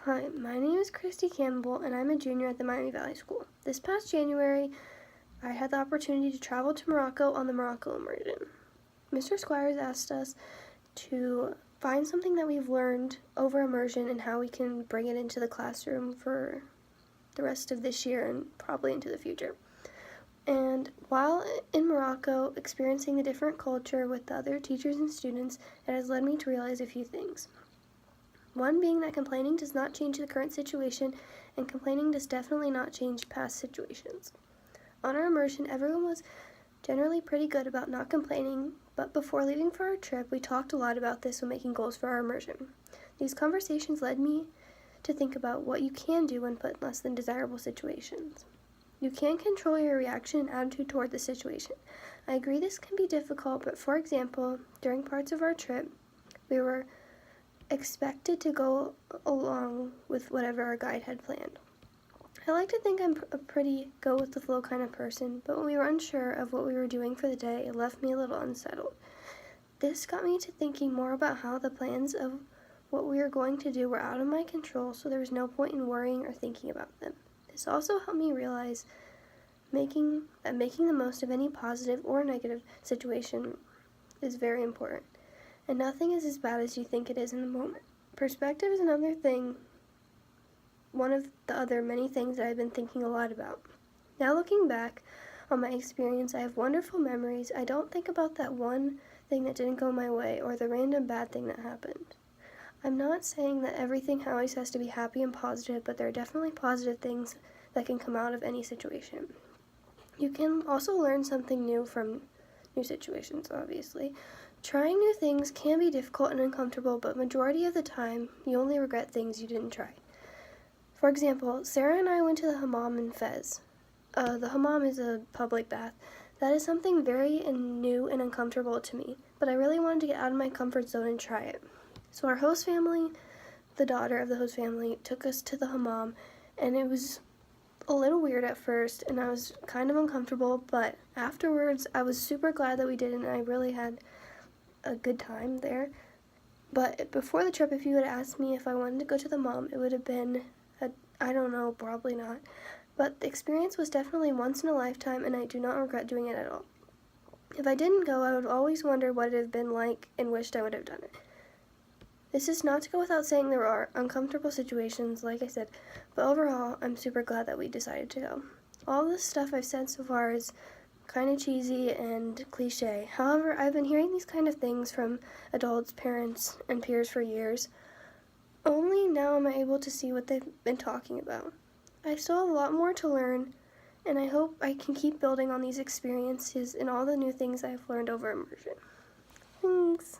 Hi, my name is Kristi Campbell, and I'm a junior at the Miami Valley School. This past January, I had the opportunity to travel to Morocco on the Morocco Immersion. Mr. Squires asked us to find something that we've learned over immersion and how we can bring it into the classroom for the rest of this year and probably into the future. And while in Morocco, experiencing the different culture with the other teachers and students, it has led me to realize a few things. One being that complaining does not change the current situation, and complaining does definitely not change past situations. On our immersion, everyone was generally pretty good about not complaining, but before leaving for our trip, we talked a lot about this when making goals for our immersion. These conversations led me to think about what you can do when put in less than desirable situations. You can control your reaction and attitude toward the situation. I agree this can be difficult, but for example, during parts of our trip, we were expected to go along with whatever our guide had planned. I like to think I'm a pretty go-with-the-flow kind of person, but when we were unsure of what we were doing for the day, it left me a little unsettled. This got me to thinking more about how the plans of what we were going to do were out of my control, so there was no point in worrying or thinking about them. This also helped me realize making the most of any positive or negative situation is very important. And nothing is as bad as you think it is in the moment. Perspective is one of the other many things that I've been thinking a lot about. Now looking back on my experience, I have wonderful memories. I don't think about that one thing that didn't go my way or the random bad thing that happened. I'm not saying that everything always has to be happy and positive, but there are definitely positive things that can come out of any situation. You can also learn something new from new situations, obviously. Trying new things can be difficult and uncomfortable, but majority of the time, you only regret things you didn't try. For example, Sarah and I went to the hammam in Fez. The hammam is a public bath. That is something very new and uncomfortable to me, but I really wanted to get out of my comfort zone and try it. So our host family, the daughter of the host family, took us to the hammam, and it was a little weird at first, and I was kind of uncomfortable, but afterwards, I was super glad that we did it, and I really had a good time there. But before the trip, if you had asked me if I wanted to go to the hammam, it would have been I don't know, probably not. But the experience was definitely once in a lifetime, and I do not regret doing it at all. If I didn't go, I would always wonder what it would have been like and wished I would have done it. This is not to go without saying there are uncomfortable situations, like I said, but overall, I'm super glad that we decided to go. All this stuff I've said so far is kind of cheesy and cliche. However, I've been hearing these kind of things from adults, parents, and peers for years. Only now am I able to see what they've been talking about. I still have a lot more to learn, and I hope I can keep building on these experiences and all the new things I've learned over immersion. Thanks.